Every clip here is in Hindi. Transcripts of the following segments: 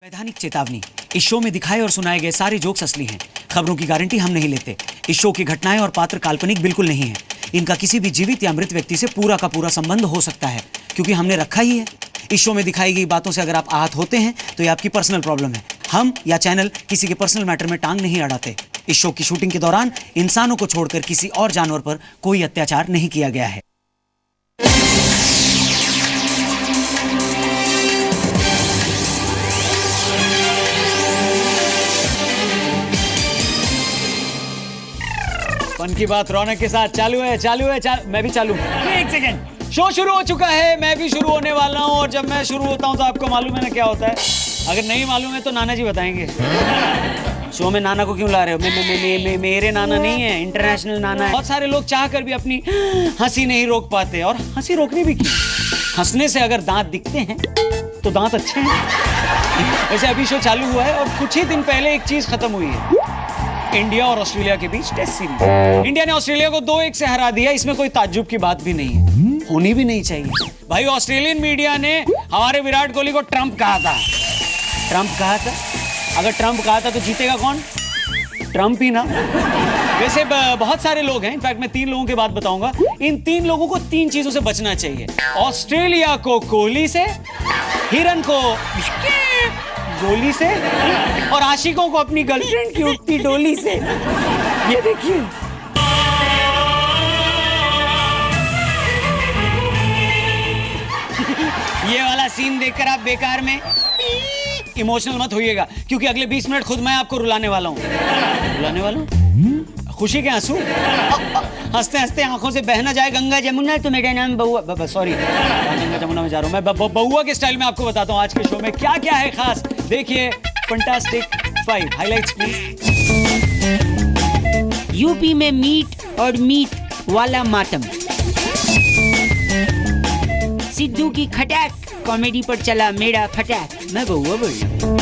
वैधानिक चेतावनी, इस शो में दिखाए और सुनाए गए सारे जोक्स असली हैं। खबरों की गारंटी हम नहीं लेते। इस शो की घटनाएं और पात्र काल्पनिक बिल्कुल नहीं हैं। इनका किसी भी जीवित या मृत व्यक्ति से पूरा का पूरा संबंध हो सकता है, क्योंकि हमने रखा ही है। इस शो में दिखाई गई बातों से अगर आप आहत होते हैं तो ये आपकी पर्सनल प्रॉब्लम है। हम या चैनल किसी के पर्सनल मैटर में टांग नहीं अड़ाते। इस शो की शूटिंग के दौरान इंसानों को छोड़कर किसी और जानवर पर कोई अत्याचार नहीं किया गया है। मन की बात रौनक के साथ चालू है। मैं भी चालू। एक सेकेंड, शो शुरू हो चुका है, मैं भी शुरू होने वाला हूँ। और जब मैं शुरू होता हूँ तो आपको मालूम है ना क्या होता है? अगर नहीं मालूम है तो नाना जी बताएंगे। शो में नाना को क्यों ला रहे हो? मेरे नाना नहीं है, इंटरनेशनल नाना है। बहुत सारे लोग चाह कर भी अपनी हंसी नहीं रोक पाते, और हंसी रोकनी भी क्यों? हंसने से अगर दांत दिखते हैं तो दांत अच्छे हैं। वैसे अभी शो चालू हुआ है और कुछ ही दिन पहले एक चीज खत्म हुई है। इंडिया और ऑस्ट्रेलिया के बीच टेस्ट सीरीज। इंडिया ने ऑस्ट्रेलिया को 2-1 से हरा दिया। इसमें कोई ताज्जुब की बात भी नहीं है, होनी भी नहीं चाहिए। भाई, ऑस्ट्रेलियन मीडिया ने हमारे विराट कोहली को ट्रम्प कहा था। अगर ट्रम्प कहा था तो जीतेगा कौन? ट्रम्प ही ना। वैसे बहुत सारे लोग हैं, इनफैक्ट मैं 3 लोगों की बात बताऊंगा। इन 3 लोगों को 3 चीजों से बचना चाहिए। ऑस्ट्रेलिया को कोहली से, हिरन को गोली से, और आशिकों को अपनी गर्लफ्रेंड की उठती डोली से। ये देखिए, ये वाला सीन देखकर आप बेकार में इमोशनल मत होइएगा, क्योंकि अगले 20 मिनट खुद मैं आपको रुलाने वाला हूँ। खुशी के आंसू हंसते हंसते आंखों से बह ना जाए गंगा जमुना तो मेरा नाम बउआ। सॉरी, गंगा जमुना में जा रहा हूँ मैं। बउआ के स्टाइल में आपको बताता हूँ आज के शो में क्या क्या है खास। देखिए, फंटास्टिक 5 हाइलाइट्स प्लीज। यूपी में मीट और मीट वाला मातम। सिद्धू की खटाक कॉमेडी पर चला मेरा फटाक। मैं बउआ बोल रहा हूं।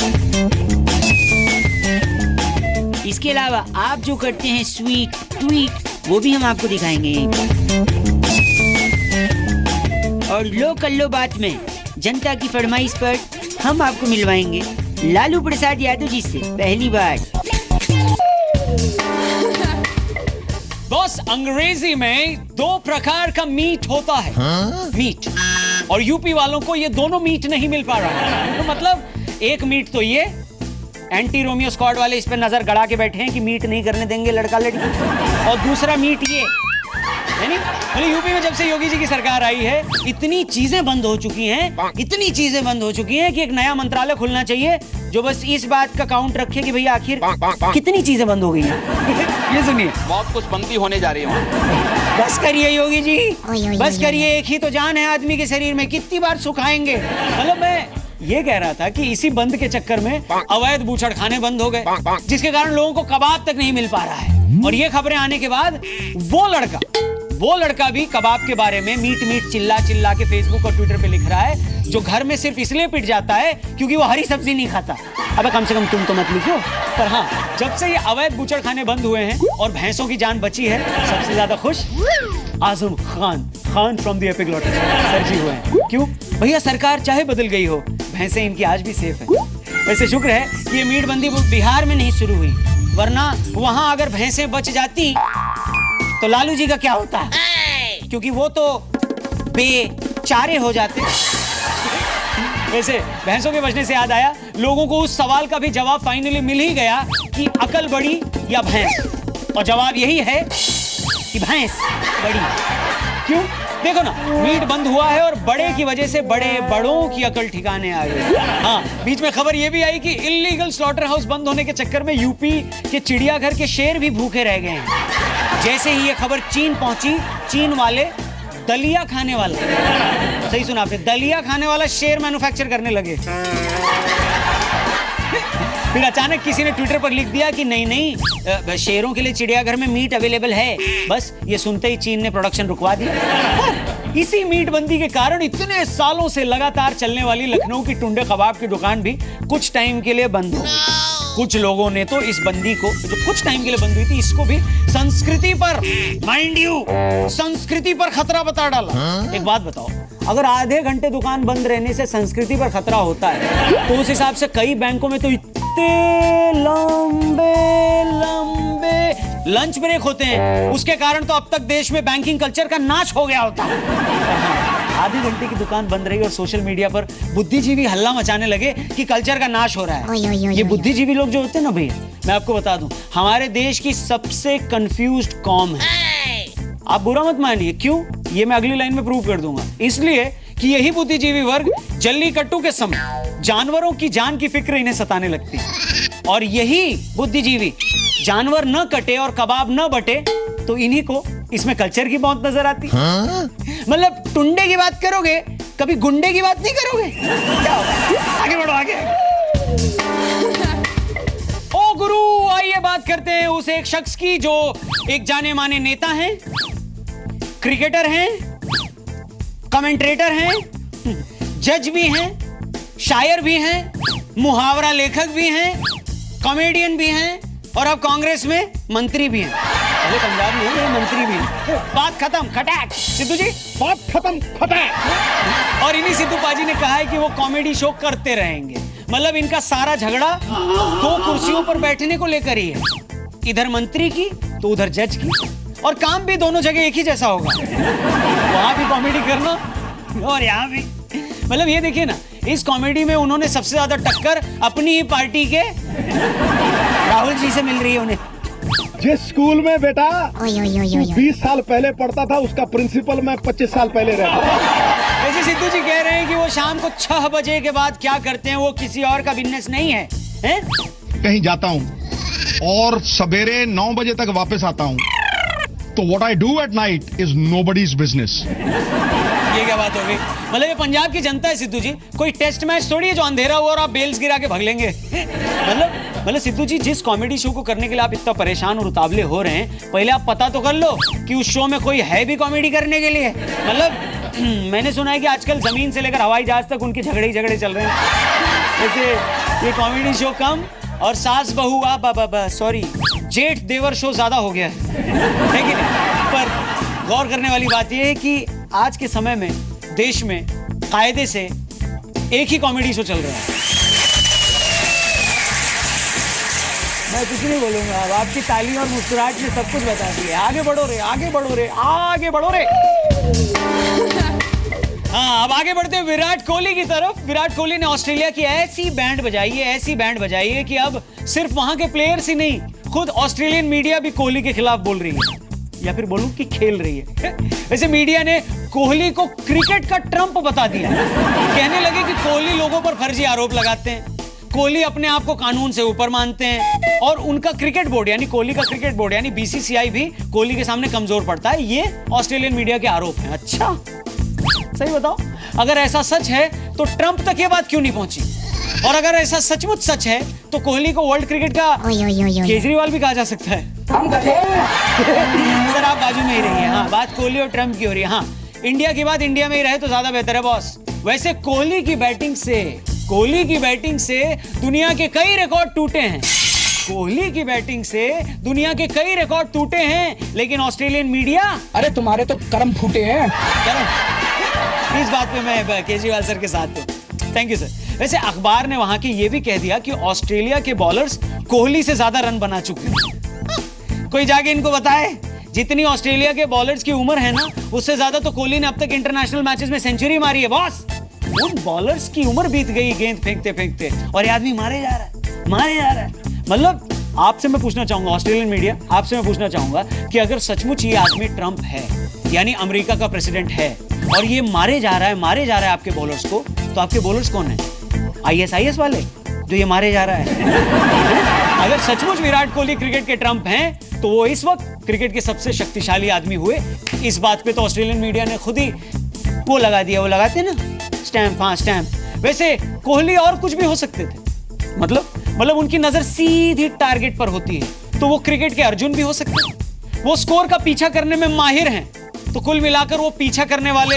इसके अलावा आप जो करते हैं स्वीट ट्वीट, वो भी हम आपको दिखाएंगे। और लो कल्लो बात में जनता की फरमाइश पर हम आपको मिलवाएंगे लालू प्रसाद यादव जी से पहली बार। बॉस, अंग्रेजी में 2 प्रकार का मीट होता है। मीट, और यूपी वालों को ये दोनों मीट नहीं मिल पा रहा है। तो मतलब एक मीट तो ये एंटी रोमियो स्क्वाड वाले इस पे नजर गड़ा के बैठे हैं कि मीट नहीं करने देंगे लड़का लड़की, और दूसरा मीट ये यानी यूपी में जब से योगी जी की सरकार आई है इतनी चीजें बंद हो चुकी हैं कि एक नया मंत्रालय खुलना चाहिए जो बस इस बात का काउंट रखे कि भैया आखिर कितनी चीजें बंद हो गई हैं। ये सुनिए, बहुत कुछ बंदी होने जा रही है। बस करिए योगी जी, बस करिए। एक ही तो जान है आदमी के शरीर में, कितनी बार सुखाएंगे। मतलब मैं ये कह रहा था कि इसी बंद के चक्कर में अवैध बूचड़खाने बंद हो गए, जिसके कारण लोगों को कबाब तक नहीं मिल पा रहा है। और ये खबरें आने के बाद वो लड़का भी कबाब के बारे में मीट चिल्ला के फेसबुक और ट्विटर पे लिख रहा है, जो घर में सिर्फ इसलिए पिट जाता है क्योंकि वो हरी सब्जी नहीं खाता। अबे कम से कम तुम तो मत लिखो। पर हाँ, जब से ये अवैध बूचड़खाने बंद हुए हैं और भैंसों की जान बची है, सबसे ज्यादा खुश Azam Khan from the epic lottery sir ji हुए हैं। क्यों भैया? सरकार चाहे बदल गई हो, भैंसें इनकी आज भी सेफ है। वैसे शुक्र है कि ये मीट बंदी बिहार में नहीं शुरू हुई, वरना वहां अगर भैंसें बच जाती तो लालू जी का क्या होता है, क्योंकि वो तो बेचारे हो जाते। वैसे भैंसों के बचने से याद आया, लोगों को उस सवाल का भी जवाब फाइनली मिल ही गया कि अकल बड़ी या भैंस, और जवाब यही है कि भैंस बड़ी। क्यों? देखो ना, मीट बंद हुआ है और बड़े की वजह से बड़ों की अकल ठिकाने आ गई। हाँ, बीच में खबर ये भी आई कि इल्लीगल स्लॉटर हाउस बंद होने के चक्कर में यूपी के चिड़ियाघर के शेर भी भूखे रह गए हैं। जैसे ही ये खबर चीन पहुंची, चीन वाले दलिया खाने वाला, सही सुना आपने, दलिया खाने वाला शेर मैन्युफैक्चर करने लगे। फिर अचानक किसी ने ट्विटर पर लिख दिया कि नहीं, शेरों के लिए चिड़ियाघर में मीट अवेलेबल है। बस ये सुनते ही चीन ने प्रोडक्शन रुकवा दिया। इसी मीट बंदी के कारण इतने सालों से लगातार चलने वाली लखनऊ की टुंडे कबाब की दुकान भी कुछ टाइम के लिए बंद हो गई। कुछ लोगों ने तो इस बंदी को, जो कुछ टाइम के लिए बंद हुई थी, इसको भी संस्कृति पर, माइंड यू, संस्कृति पर खतरा बता डाला। एक बात बताओ, अगर आधे घंटे दुकान बंद रहने से संस्कृति पर खतरा होता है, तो उस हिसाब से कई बैंकों में तो इतने लंबे लंबे लंच ब्रेक होते हैं, उसके कारण तो अब तक देश में बैंकिंग कल्चर का नाश हो गया होता। आधे घंटे की दुकान बंद रही और सोशल मीडिया पर बुद्धिजीवी हल्ला मचाने लगे कि कल्चर का नाश हो रहा है। ये बुद्धिजीवी लोग जो होते हैं ना भैया, मैं आपको बता दूं, हमारे देश की सबसे कंफ्यूज्ड कौम है। आप बुरा मत मानिए, क्यों? ये मैं अगली लाइन में प्रूव कर दूंगा। इसलिए कि यही बुद्धिजीवी वर्ग जल्लीकट्टू के समय जानवरों की जान की फिक्र इन्हें सताने लगती है, और यही बुद्धिजीवी जानवर न कटे और कबाब न बटे तो इन्हीं को इसमें कल्चर की बहुत नजर आती है। मतलब टुंडे की बात करोगे, कभी गुंडे की बात नहीं करोगे। क्या होगा? आगे बढ़ो, आगे। ओ गुरु, आइए बात करते हैं उस एक शख्स की जो एक जाने माने नेता हैं, क्रिकेटर हैं, कमेंटेटर हैं, जज भी हैं, शायर भी हैं, मुहावरा लेखक भी हैं, कॉमेडियन भी हैं, और अब कांग्रेस में मंत्री भी हैं। पहले पंजाब में ये मंत्री भी हैं। बात खत्म, खटाक। सिद्धू जी, बात खत्म, खटाक। और इन्हीं सिद्धू पाजी ने कहा है कि वो कॉमेडी शो करते रहेंगे। मतलब इनका सारा झगड़ा दो कुर्सियों पर बैठने को लेकर ही है, इधर मंत्री की तो उधर जज की, और काम भी दोनों जगह एक ही जैसा होगा। वहां भी कॉमेडी करना और यहाँ भी। मतलब ये देखिए ना, इस कॉमेडी में उन्होंने सबसे ज्यादा टक्कर अपनी ही पार्टी के राहुल जी से मिल रही है उन्हें। जिस स्कूल में बेटा 20 साल पहले पढ़ता था, उसका प्रिंसिपल मैं 25 साल पहले रहता। वैसे सिद्धू जी कह रहे हैं कि वो शाम को 6 बजे के बाद क्या करते हैं वो किसी और का बिजनेस नहीं है, हैं? कहीं जाता हूँ और सवेरे 9 बजे तक वापस आता हूँ, तो what I do at night is nobody's business. ये क्या बात हो गई? मतलब ये पंजाब की जनता है सिद्धू जी, कोई टेस्ट मैच थोड़ी है जो अंधेरा हुआ और आप बेल्स गिरा के भाग लेंगे। मतलब सिद्धू जी, जिस कॉमेडी शो को करने के लिए आप इतना परेशान और उतावले हो रहे हैं, पहले आप पता तो कर लो कि उस शो में कोई है भी कॉमेडी करने के लिए। मतलब मैंने सुना है कि आजकल जमीन से लेकर हवाई जहाज तक उनके झगड़े ही झगड़े चल रहे हैं। वैसे ये कॉमेडी शो कम और सास बहू सॉरी जेठ देवर शो ज्यादा हो गया है कि नहीं? पर गौर करने वाली बात यह है कि आज के समय में देश में कायदे से एक ही कॉमेडी शो चल रहा है। मैं कुछ नहीं बोलूंगा, अब आपकी ताली और मुस्कुराहट ने सब कुछ बता दिया। आगे बढ़ो रे, आगे बढ़ो रे, आगे बढ़ो रे। हाँ, अब आगे बढ़ते हैं विराट कोहली की तरफ। विराट कोहली ने ऑस्ट्रेलिया की ऐसी बैंड बजाई है कि अब सिर्फ वहां के प्लेयर्स ही नहीं, खुद ऑस्ट्रेलियन मीडिया भी कोहली के खिलाफ बोल रही है, या फिर बोलूं कि खेल रही है। वैसे मीडिया ने कोहली को क्रिकेट का ट्रम्प बता दिया। कहने लगे कि कोहली लोगों पर फर्जी आरोप लगाते हैं, कोहली अपने आप को कानून से ऊपर मानते हैं, और उनका क्रिकेट बोर्ड यानी कोहली का क्रिकेट बोर्ड यानी बीसीसीआई भी कोहली के सामने कमजोर पड़ता है। ये ऑस्ट्रेलियन मीडिया के आरोप हैं। अच्छा, सही बताओ, अगर ऐसा सच है तो ट्रंप तक ये बात क्यों नहीं पहुंची? और अगर ऐसा सचमुच सच है तो कोहली को वर्ल्ड क्रिकेट का केजरीवाल भी कहा जा सकता है। सर आप बाजू में ही रहिए। हाँ, बात कोहली और ट्रंप की हो रही है। हाँ, इंडिया की बात इंडिया में ही रहे तो ज्यादा बेहतर है बॉस। वैसे कोहली की बैटिंग से दुनिया के कई रिकॉर्ड टूटे हैं। कोहली की बैटिंग से दुनिया के कई रिकॉर्ड टूटे हैं, लेकिन ऑस्ट्रेलियन मीडिया, अरे तुम्हारे तो कर्म फूटे हैं। इस बात पे मैं केजरीवाल सर के साथ हूं। Thank you sir. वैसे अखबार ने वहां की ये भी कह दिया कि ऑस्ट्रेलिया के बॉलर्स कोहली से ज्यादा रन बना चुके हैं। कोई जाके इनको बताए, जितनी ऑस्ट्रेलिया के बॉलर्स की उम्र है ना, उससे ज्यादा तो कोहली ने अब तक इंटरनेशनल मैचेस में सेंचुरी मारी है बॉस। उन बॉलर्स की उम्र बीत गई गेंद फेंकते फेंकते, और ये आदमी मारे जा रहा है। मतलब आपसे मैं पूछना चाहूंगा, ऑस्ट्रेलियन मीडिया, आपसे मैं पूछना चाहूंगा कि अगर सचमुच ये आदमी ट्रंप है, यानी अमेरिका का प्रेसिडेंट है, और ये मारे जा रहा है आपके बॉलर्स को, तो आपके बॉलर्स कौन है? ISIS वाले जो ये मारे जा रहा है? अगर सचमुच विराट कोहली क्रिकेट के ट्रंप हैं, तो वो इस वक्त क्रिकेट के सबसे शक्तिशाली आदमी हुए। इस बात पे तो ऑस्ट्रेलियन मीडिया ने खुद ही वो लगा दिया, वो लगाते ना स्टैंप। हाँ, स्टैंप। वैसे कोहली और कुछ भी हो सकते थे, मतलब उनकी नजर सीधी टारगेट पर होती है, तो वो क्रिकेट के अर्जुन भी हो सकते हैं। वो स्कोर का पीछा करने में माहिर हैं, तो कुल मिलाकर वो पीछा करने वाले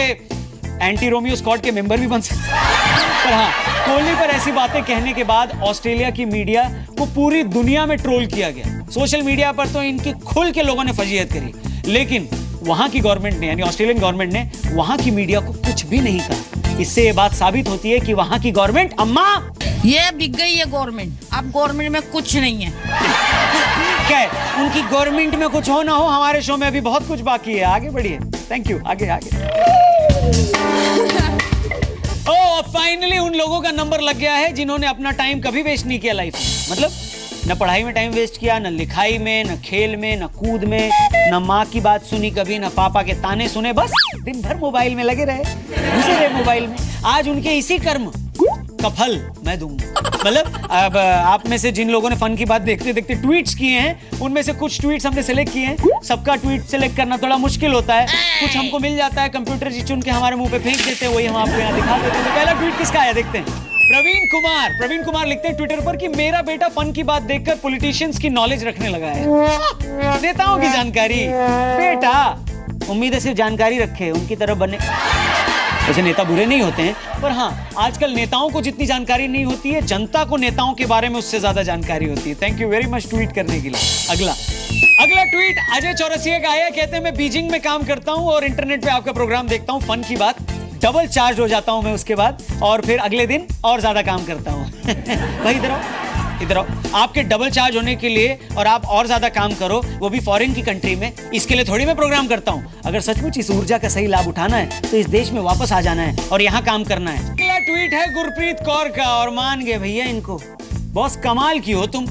एंटी रोमियो स्क्वाड के मेंबर भी बन सकते हैं। पर हाँ, कोहली पर ऐसी बातें कहने के बाद ऑस्ट्रेलिया की मीडिया को पूरी दुनिया में ट्रोल किया गया। सोशल मीडिया पर तो इनकी खुल के लोगों ने फजीहत करी, लेकिन वहां की गवर्नमेंट ने, यानी ऑस्ट्रेलियन गवर्नमेंट ने वहां की मीडिया को कुछ भी नहीं कहा। इससे ये बात साबित होती है कि वहां की गवर्नमेंट, अम्मा ये बिक गई है गवर्नमेंट, अब गवर्नमेंट में कुछ नहीं है। क्या है? उनकी गवर्नमेंट में कुछ हो ना हो, हमारे शो में अभी बहुत कुछ बाकी है। आगे बढ़िए। Thank you. आगे आगे। ओह, फाइनली उन लोगों का नंबर लग गया है जिन्होंने अपना टाइम कभी वेस्ट नहीं किया लाइफ में। मतलब न पढ़ाई में टाइम वेस्ट किया, न लिखाई में, न खेल में, न कूद में, न माँ की बात सुनी कभी, न पापा के ताने सुने, बस दिन भर मोबाइल में लगे रहे, घुसे रहे मोबाइल में। आज उनके इसी कर्म का फल मैं दूंगा। मतलब अब आप में से जिन लोगों ने फन की बात देखते देखते ट्वीट्स किए हैं, उनमें से कुछ ट्वीट्स हमने सेलेक्ट किए हैं। सबका ट्वीट सेलेक्ट करना थोड़ा मुश्किल होता है, कुछ हमको मिल जाता है, कंप्यूटर जी चुन के हमारे मुंह पे फेंक देते हैं, वही हम आपको यहाँ दिखा देते हैं। तो पहला ट्वीट किसका है देखते हैं। प्रवीण कुमार लिखते हैं ट्विटर पर कि मेरा बेटा फन की बात देखकर पॉलिटिशियंस की नॉलेज रखने लगा है, नेताओं की जानकारी। बेटा उम्मीद है सिर्फ जानकारी रखे, उनकी तरफ बने। वैसे नेता बुरे नहीं होते हैं, पर हाँ, आजकल नेताओं को जितनी जानकारी नहीं होती है, जनता को नेताओं के बारे में उससे ज्यादा जानकारी होती है। Thank you very much tweet करने के लिए। अगला ट्वीट अजय चौरसिया का आया। कहते हैं मैं बीजिंग में काम करता हूं और इंटरनेट पे आपका प्रोग्राम देखता हूं फन की बात, डबल चार्ज हो जाता हूं मैं उसके बाद, और फिर अगले दिन और ज्यादा काम करता हूं। भाई इधर आओ। आपके डबल चार्ज होने के लिए और आप और ज्यादा काम करो, वो भी फॉरेन की कंट्री में, इसके लिए थोड़ी मैं प्रोग्राम करता हूं। अगर सचमुच इस ऊर्जा का सही लाभ उठाना है तो इस देश में वापस आ जाना है और यहाँ काम करना है। अगला ट्वीट है गुरप्रीत कौर का, और मान गए भैया इनको। बॉस कमाल की हो तुम।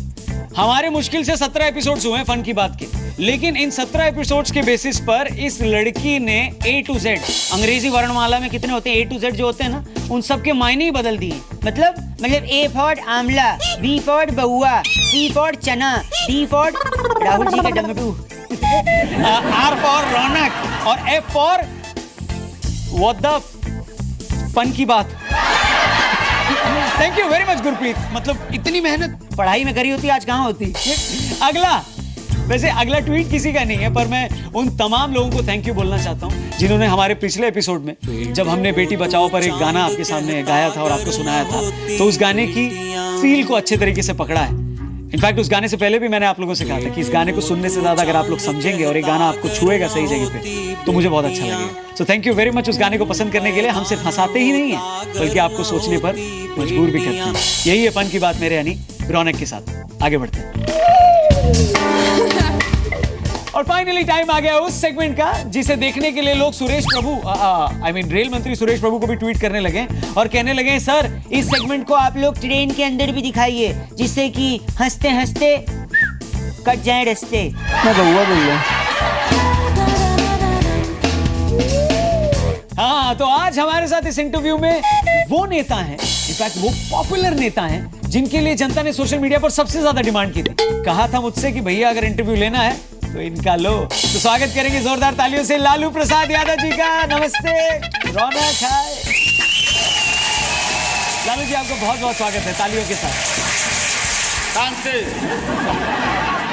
हमारे मुश्किल से 17 एपिसोड्स हुए हैं फन की बात के, लेकिन इन 17 एपिसोड्स के बेसिस पर इस लड़की ने A to Z, अंग्रेजी वर्णमाला में कितने होते हैं A to Z जो होते हैं ना, उन सब के मायने ही बदल दिए। मतलब A फॉर आमला, B फॉर बउआ, C फॉर चना, D फॉर राहुल जी का डमरू, R फॉर रौनक और F for what the fun की बात। Thank you very much Gurpreet. मतलब इतनी मेहनत पढ़ाई में करी होती आज कहाँ होती। वैसे अगला ट्वीट किसी का नहीं है, पर मैं उन तमाम लोगों को थैंक यू बोलना चाहता हूं जिन्होंने हमारे पिछले एपिसोड में, जब हमने बेटी बचाओ पर एक गाना आपके सामने गाया था और आपको सुनाया था, तो उस गाने की फील को अच्छे तरीके से पकड़ा है। इनफैक्ट उस गाने से पहले भी मैंने आप लोगों से कहा था कि इस गाने को सुनने से ज्यादा अगर आप लोग समझेंगे और एक गाना आपको छुएगा सही जगह पे, तो मुझे बहुत अच्छा लगेगा। So thank you very much उस गाने को पसंद करने के लिए। हम सिर्फ हंसाते ही नहीं है, बल्कि आपको सोचने पर मजबूर भी करते हैं। यही है फन की बात मेरे यानी रौनक के साथ। आगे बढ़ते हैं। और फाइनली टाइम आ गया उस सेगमेंट का जिसे देखने के लिए लोग सुरेश प्रभु रेल मंत्री सुरेश प्रभु को भी ट्वीट करने लगे और कहने लगे, सर इस सेगमेंट को आप लोग ट्रेन के अंदर भी दिखाइए, जिससे कि हंसते हंसते कट जाए रास्ते। मैं बउआ बोल रहा। हाँ, तो आज हमारे साथ इस इंटरव्यू में वो नेता हैं, इनफैक्ट वो पॉपुलर नेता हैं जिनके लिए जनता ने सोशल मीडिया पर सबसे ज्यादा डिमांड की थी। कहा था मुझसे कि भैया अगर इंटरव्यू लेना है तो इनका लो। तो स्वागत करेंगे जोरदार तालियों से लालू प्रसाद यादव जी का। नमस्ते, रौनक है। लालू जी आपका बहुत बहुत स्वागत है, तालियों के साथ। शांति।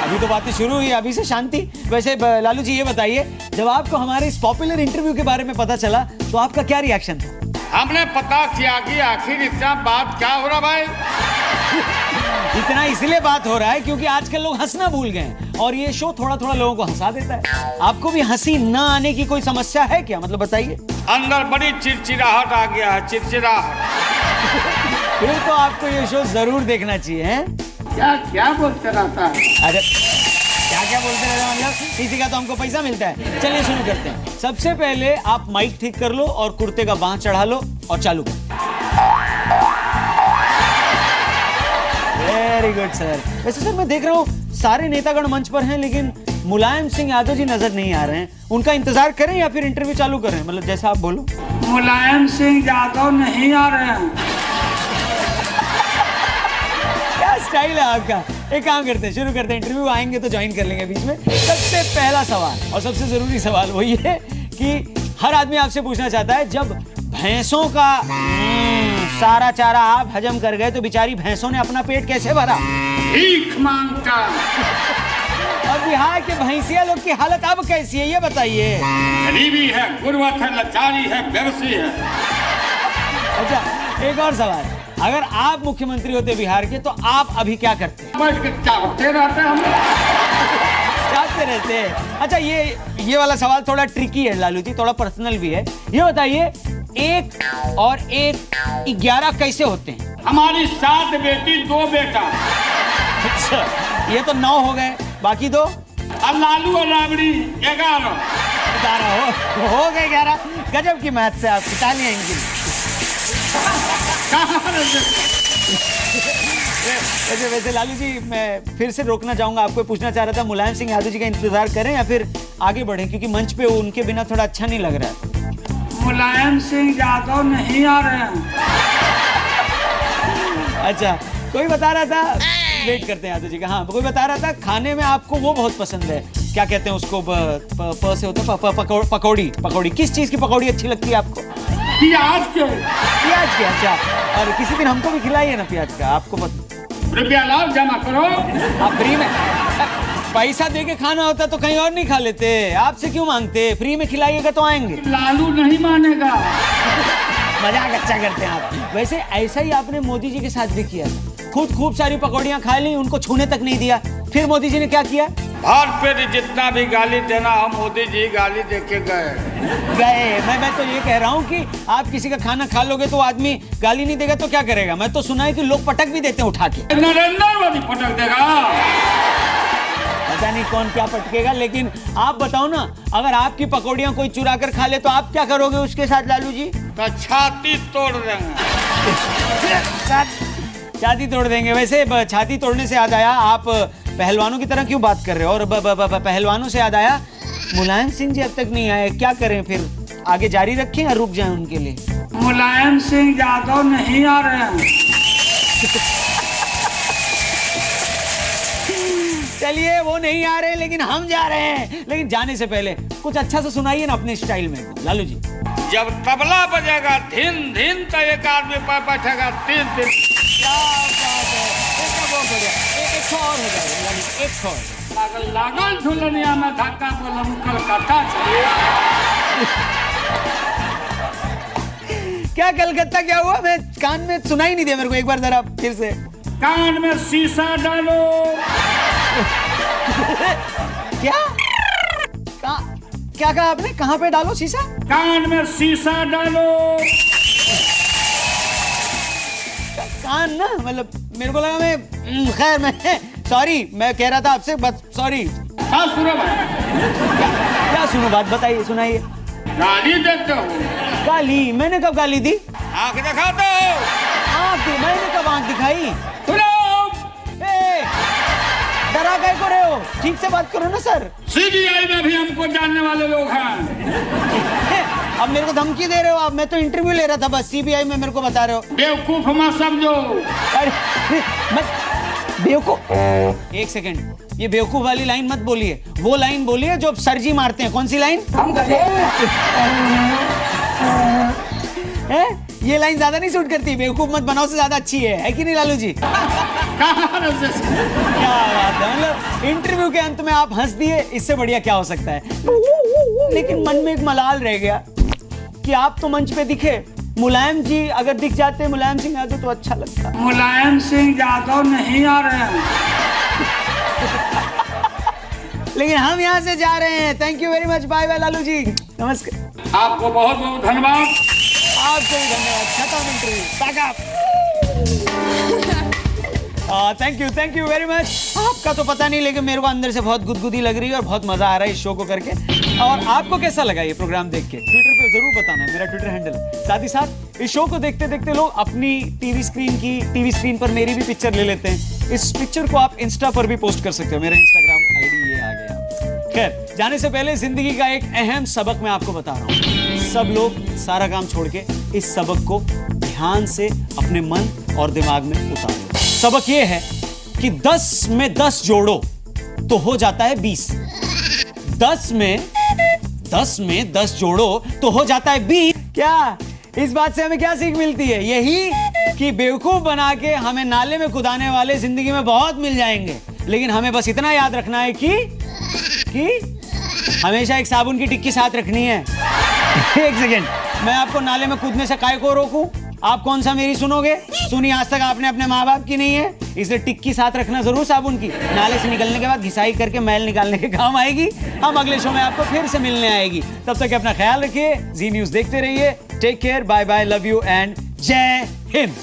अभी तो बातें शुरू हुई, अभी से शांति। वैसे लालू जी ये बताइए, जब आपको हमारे इस पॉपुलर इंटरव्यू के बारे में पता चला तो आपका क्या रिएक्शन था? हमने पता किया कि आखिर इतना बात क्या हो रहा भाई। इतना इसलिए बात हो रहा है क्योंकि आजकल लोग हंसना भूल गए हैं और ये शो थोड़ा थोड़ा लोगों को हंसा देता है। आपको भी हंसी ना आने की कोई समस्या है क्या? मतलब बताइए। अंदर बड़ी चिड़चिड़ाहट आ गया है, चिड़चिड़ाहट। फिर तो आपको ये शो जरूर देखना चाहिए। हैं क्या बोलते रहता है? अरे क्या बोलते रहते हैं, मतलब इसी का तो हमको पैसा मिलता है। चलिए शुरू करते हैं। सबसे पहले आप माइक ठीक कर लो और कुर्ते का बांह चढ़ा लो और चालू करो। Very good sir. वैसे सर मैं देख रहा हूँ सारे नेतागण मंच पर हैं, लेकिन मुलायम सिंह यादव जी नजर नहीं आ रहे हैं। उनका इंतजार करें या फिर इंटरव्यू चालू करें? मतलब जैसा आप बोलो। मुलायम सिंह यादव नहीं आ रहे हैं। क्या स्टाइल है आपका। एक काम करते हैं, शुरू करते हैं। इंटरव्यू आएंगे तो ज्वाइन कर लेंगे बीच में। सबसे पहला सवाल और सबसे जरूरी सवाल वो ये कि हर आदमी आपसे पूछना चाहता है, जब भैंसों का सारा चारा आप हजम कर गए तो बेचारी भैंसों ने अपना पेट कैसे भरा? भीख मांगता। और बिहार के भैंसिया लोग की हालत अब कैसी है ये बताइए। गरीबी है, गुर्बत है, लाचारी है, बेबसी है। अच्छा एक और सवाल, अगर आप मुख्यमंत्री होते बिहार के तो आप अभी क्या करते? बैठ के चाहते रहते हम। चाहते रहते हैं। अच्छा, ये वाला सवाल थोड़ा ट्रिकी है लालू जी, थोड़ा पर्सनल भी है। ये बताइए, 1 और 1 11 कैसे होते हैं? हमारी 7 बेटी 2 बेटा। अच्छा, ये तो 9 हो गए, बाकी 2? और लालू और राबड़ी 11। 11 हो गए 11। गजब की मैथ से आप तालियां इनकी। वैसे लालू जी, मैं फिर से रोकना चाहूंगा, आपको पूछना चाह रहा था, मुलायम सिंह यादव जी का इंतजार करें या फिर आगे बढ़ें, क्योंकि मंच पे उनके बिना थोड़ा अच्छा नहीं लग रहा है। मुलायम सिंह यादव नहीं आ रहे हैं। अच्छा, कोई बता रहा था, वेट करते हैं यादव जी का। हाँ, कोई बता रहा था खाने में आपको वो बहुत पसंद है, क्या कहते हैं उसको, प से होता है पकौड़ी। किस चीज की पकौड़ी अच्छी लगती है आपको? प्याज के। प्याज के। अच्छा, और किसी दिन हमको भी खिलाइए ना प्याज का। आपको रुपया लाओ, जमा करो। आप फ्री में पैसा दे के खाना होता तो कहीं और नहीं खा लेते, आपसे क्यों मांगते? फ्री में खिलाइएगा तो आएंगे। लालू नहीं मानेगा। मजाक अच्छा करते हैं आप। वैसे ऐसा ही आपने मोदी जी के साथ भी किया था, खुद खूब सारी पकौड़ियां खा ली, उनको छूने तक नहीं दिया। फिर मोदी जी ने क्या किया? भाजपा जितना भी गाली देना, हम मोदी जी गाली दे के गए। मैं तो ये कह रहा हूँ कि आप किसी का खाना खा लोगे तो आदमी गाली नहीं देगा तो क्या करेगा? मैं तो सुना है कि लोग पटक भी देते हैं उठा के। नरेंद्र मोदी पटक देगा। पता नहीं कौन क्या पटकेगा, लेकिन आप बताओ ना, अगर आपकी पकौड़ियां कोई चुरा कर खा ले तो आप क्या करोगे उसके साथ लालू जी? तो छाती तोड़ देंगे। छाती तोड़ देंगे। वैसे छाती तोड़ने से याद आया, आप पहलवानों की तरह क्यों बात कर रहे हो? और पहलवानों से याद आया, मुलायम सिंह जी अब तक नहीं आए, क्या करें फिर? आगे जारी रखें या रुक जाएं उनके लिए? मुलायम सिंह यादव नहीं आ रहे हैं। चलिए, वो नहीं आ रहे लेकिन हम जा रहे हैं। लेकिन जाने से पहले कुछ अच्छा सा सुनाइए ना अपने स्टाइल में लालू जी। जब तबला बजेगा धिन धिन तो एक आदमी पर बैठेगा 3 दिन। क्या बात है, बहुत बढ़िया। एक और हो जाएगा लालू, एक और। लागल झुलनिया में धक्का बोलम कलकत्ता चलिए। क्या कलकत्ता क्या हुआ? मैं कान में सुनाई नहीं दिया मेरे को, एक बार जरा फिर से। कान में शीशा डालो। क्या क्या कहा आपने? कहाँ पे डालो शीशा? कान में शीशा डालो। कान ना, मतलब मेरे को लगा मैं खैर मैं सॉरी, मैं कह रहा था आपसे, बस सॉरी। हाँ सुनो भाई। क्या सुनो? बात बताइए, सुनाइए। गाली देते हो। गाली? मैंने कब गाली दी? आँख दिखाते हो। आँख दी? मैंने कब आँख दिखाई? सुनो, डरा गए को रहे हो, ठीक से बात करो ना सर। सीबीआई में भी हमको जानने वाले लोग हैं। अब मेरे को धमकी दे रहे हो आप? मैं तो इंटरव्यू ले रहा था बस, सीबीआई में मेरे को बता रहे हो। बेवकूफ मत समझो। अरे बेवकूफ, एक सेकंड, ये बेवकूफ वाली लाइन मत बोलिए, वो लाइन बोलिए जो सर जी मारते हैं। कौन सी लाइन? ये लाइन ज्यादा नहीं सूट करती, बेवकूफ मत बनाओ से ज्यादा अच्छी है कि नहीं लालू जी? क्या बात है, मतलब इंटरव्यू के अंत में आप हंस दिए, इससे बढ़िया क्या हो सकता है? लेकिन मन में एक मलाल रह गया कि आप तो मंच पे दिखे, मुलायम जी अगर दिख जाते, मुलायम सिंह यादव, तो अच्छा लगता। मुलायम सिंह यादव नहीं आ रहे हैं। लेकिन हम यहाँ से जा रहे हैं। Thank you very much, bye bye Lalu ji, नमस्कार। आपको बहुत बहुत धन्यवाद। आपको भी धन्यवाद। खत्म interview. Thank you very much. आपका तो पता नहीं, लेकिन मेरे को अंदर से बहुत गुदगुदी लग रही है और बहुत मजा आ रहा है इस शो को करके। और आपको कैसा लगा ये प्रोग्राम देख के? ट्विटर पे जरूर बताना है, मेरा ट्विटर हैंडल है। साथ ही साथ इस शो को देखते देखते लोग अपनी टीवी स्क्रीन पर मेरी भी पिक्चर ले लेते हैं। इस पिक्चर को आप इंस्टा पर भी पोस्ट कर सकते हो। मेरा इंस्टाग्राम आईडी ये आ गया। खैर, जाने से पहले जिंदगी का एक अहम सबक मैं आपको बता रहा हूँ। सब लोग सारा काम छोड़ के इस सबक को ध्यान से अपने मन और दिमाग में उतारो। सबक ये है कि 10 में 10 जोड़ो तो हो जाता है 20। 10 में 10 जोड़ो तो हो जाता है 20। क्या इस बात से हमें क्या सीख मिलती है? यही कि बेवकूफ बना के हमें नाले में कुदाने वाले जिंदगी में बहुत मिल जाएंगे, लेकिन हमें बस इतना याद रखना है कि हमेशा एक साबुन की टिक्की साथ रखनी है। एक सेकेंड, मैं आपको नाले में कूदने से काय को रोकूं? आप कौन सा मेरी सुनोगे? सुनी आज तक आपने अपने माँ बाप की नहीं है, इसलिए टिक्की साथ रखना जरूर साबुन की। नाले से निकलने के बाद घिसाई करके मैल निकालने के काम आएगी। हम अगले शो में आपको फिर से मिलने आएगी। तब तक अपना ख्याल रखिए, जी न्यूज देखते रहिए। Take care, bye bye, love you and जय हिंद।